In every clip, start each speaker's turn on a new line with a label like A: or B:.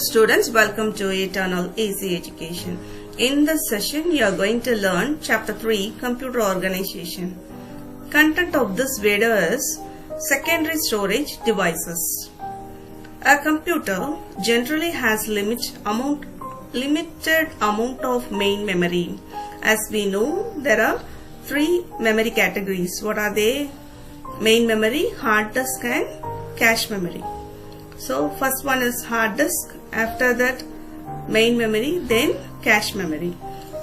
A: students, welcome to Eternal Easy Education. In this session, you are going to learn Chapter 3, Computer Organization. Content of this video is Secondary Storage Devices. A computer generally has limited amount of main memory. As we know, there are three memory categories. What are they? Main memory, hard disk and cache memory. So first one is hard disk, after that main memory, then cache memory.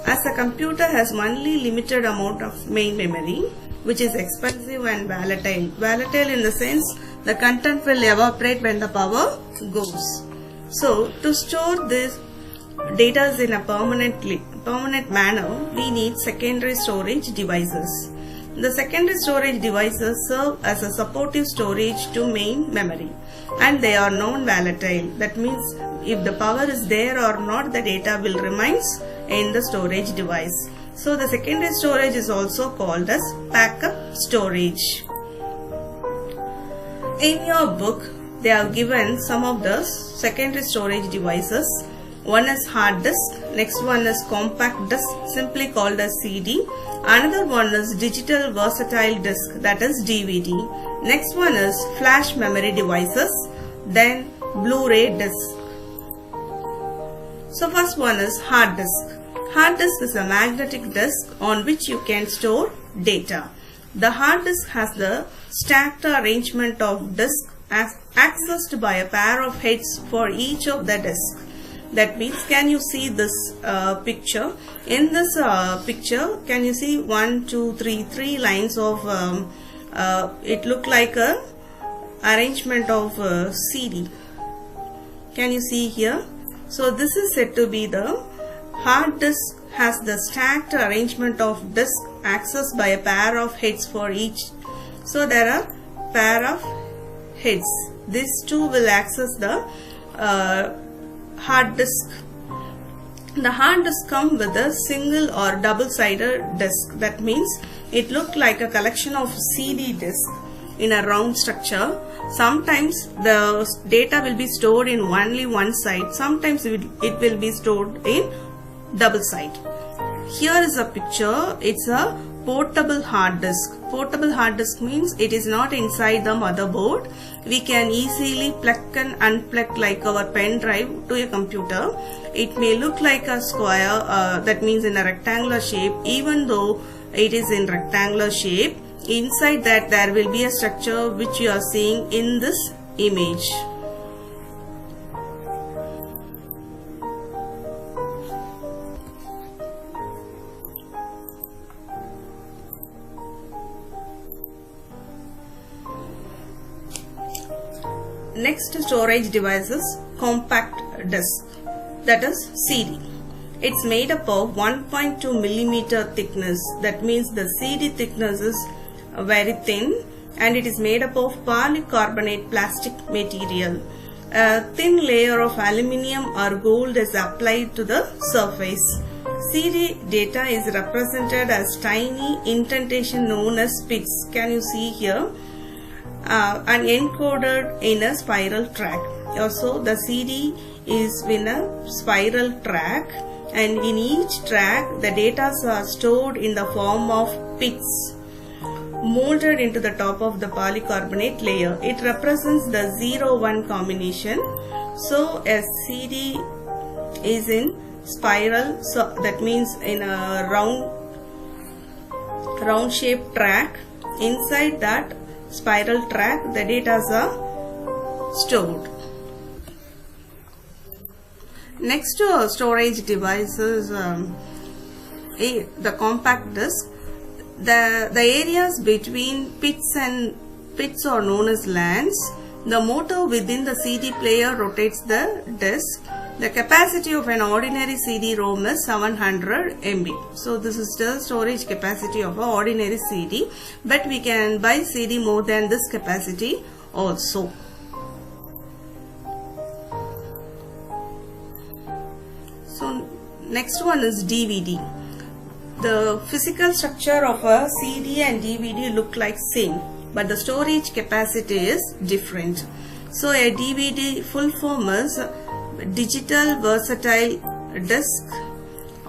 A: As a computer has only limited amount of main memory, which is expensive and volatile. Volatile in the sense the content will evaporate when the power goes. So to store this data in a permanent manner, we need secondary storage devices. The secondary storage devices serve as a supportive storage to main memory, and they are non-volatile. That means if the power is there or not, the data will remain in the storage device. So the secondary storage is also called as backup storage. In your book, they have given some of the secondary storage devices. One is hard disk, next one is compact disk, simply called as CD. Another one is digital versatile disk, that is DVD. Next one is flash memory devices, then Blu-ray disk. So first one is hard disk. Hard disk is a magnetic disk on which you can store data. The hard disk has the stacked arrangement of disks accessed by a pair of heads for each of the disks. That means, can you see this picture? In this picture, can you see 3 lines of it look like a arrangement of CD. Can you see here? So this is said to be the hard disk has the stacked arrangement of disk accessed by a pair of heads for each. So there are pair of heads. These two will access the hard disk. The hard disk comes with a single or double-sided disk. That means it looks like a collection of CD disks in a round structure. Sometimes the data will be stored in only one side. Sometimes it will be stored in double side. Here is a picture. It's a portable hard disk. Portable hard disk means it is not inside the motherboard. We can easily plug and unplug like our pen drive to a computer. It may look like a square, that means in a rectangular shape. Even though it is in rectangular shape, inside that there will be a structure which you are seeing in this image. Next storage device is compact disk, that is CD. It's made up of 1.2 millimeter thickness. That means the CD thickness is very thin, and it is made up of polycarbonate plastic material. A thin layer of aluminium or gold is applied to the surface. CD data is represented as tiny indentation known as bits. Can you see here? And encoded in a spiral track. Also, the CD is in a spiral track, and in each track the data are stored in the form of bits molded into the top of the polycarbonate layer. It represents the 0-1 combination. So a CD is in spiral, so that means in a round shaped track. Inside that spiral track the data are stored. Next to storage devices, the compact disk. The areas between pits are known as LANs. The motor within the CD player rotates the disk. The capacity of an ordinary CD-ROM is 700 MB. So this is the storage capacity of an ordinary CD, but we can buy CD more than this capacity also. So next one is DVD. The physical structure of a CD and DVD look like same, but the storage capacity is different. So a DVD full form is digital versatile disk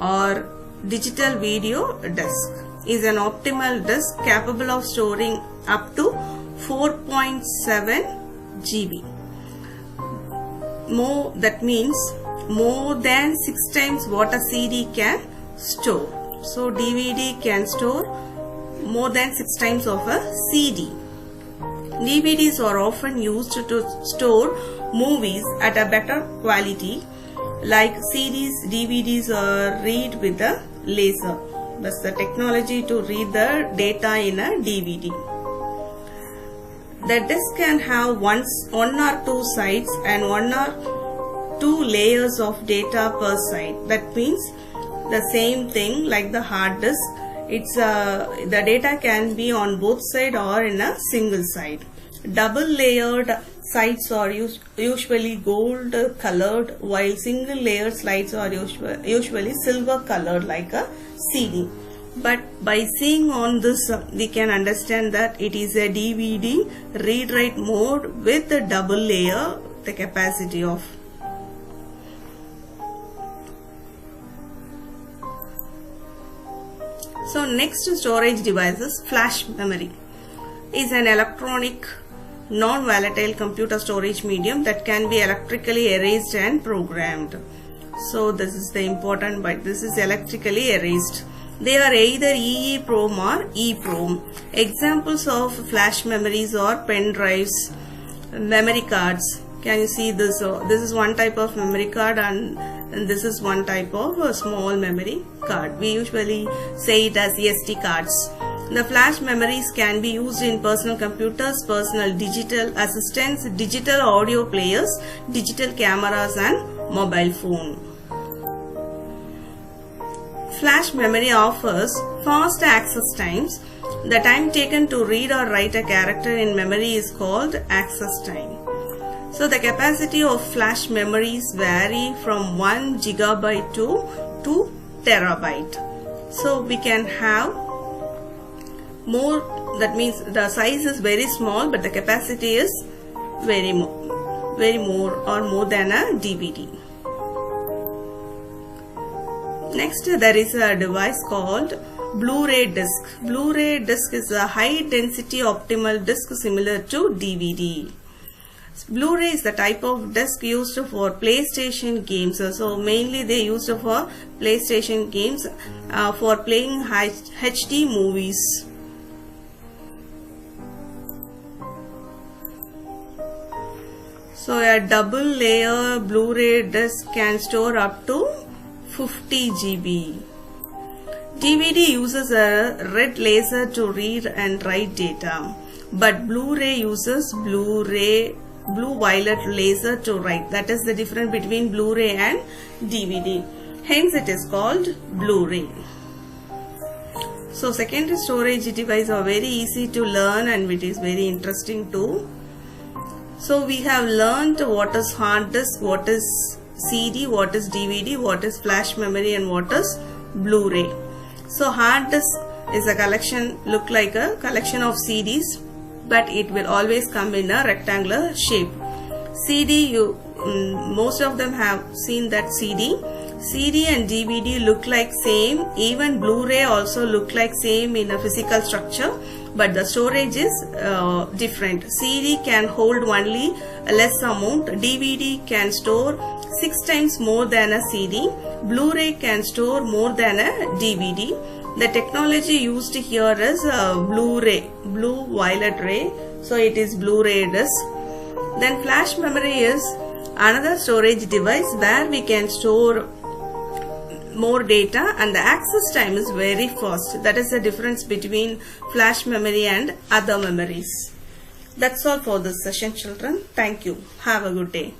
A: or digital video disk. Is an optimal disk capable of storing up to 4.7 GB. That means more than 6 times what a CD can store. So DVD can store more than 6 times of a CD. DVDs are often used to store movies at a better quality, like CDs. DVDs are read with a laser. That's the technology to read the data in a DVD. The disk can have one or two sides and 1 or 2 layers of data per side. That means the same thing like the hard disk. The data can be on both sides or in a single side. Double layered sides are usually gold colored, while single layered slides are usually silver colored like a CD. But by seeing on this, we can understand that it is a DVD read-write mode with a double layer, the capacity of. So next storage devices, flash memory is an electronic non-volatile computer storage medium that can be electrically erased and programmed. So this is the important bit. This is electrically erased. They are either EEPROM or EEPROM. Examples of flash memories are pen drives, memory cards. Can you see this? This is one type of memory card and this is one type of small memory card. We usually say it as SD cards. The flash memories can be used in personal computers, personal digital assistants, digital audio players, digital cameras and mobile phone. Flash memory offers fast access times. The time taken to read or write a character in memory is called access time. So the capacity of flash memories vary from 1 GB to 2 TB. So we can have more, that means the size is very small but the capacity is very more than a DVD. Next there is a device called Blu-ray disc. Blu-ray disc is a high density optimal disc similar to DVD. Blu-ray is the type of disc used for PlayStation games. So mainly they used for PlayStation games for playing HD movies. So a double layer Blu-ray disc can store up to 50 GB. DVD uses a red laser to read and write data, but Blu-ray uses blue-violet laser to write. That is the difference between Blu-ray and DVD. Hence it is called Blu-ray. So secondary storage devices are very easy to learn and it is very interesting too. So we have learned what is hard disk, what is CD, what is DVD, what is flash memory and what is Blu-ray. So hard disk is a collection, look like a collection of CDs, but it will always come in a rectangular shape. CD, most of them have seen that CD and DVD look like same. Even Blu-ray also look like same in a physical structure, but the storage is different. CD can hold only a less amount. DVD can store 6 times more than a CD. Blu-ray can store more than a DVD. The technology used here is Blu-ray, blue-violet ray. So it is Blu-ray disc. Then flash memory is another storage device where we can store more data and the access time is very fast. That is the difference between flash memory and other memories. That's all for this session, children. Thank you. Have a good day.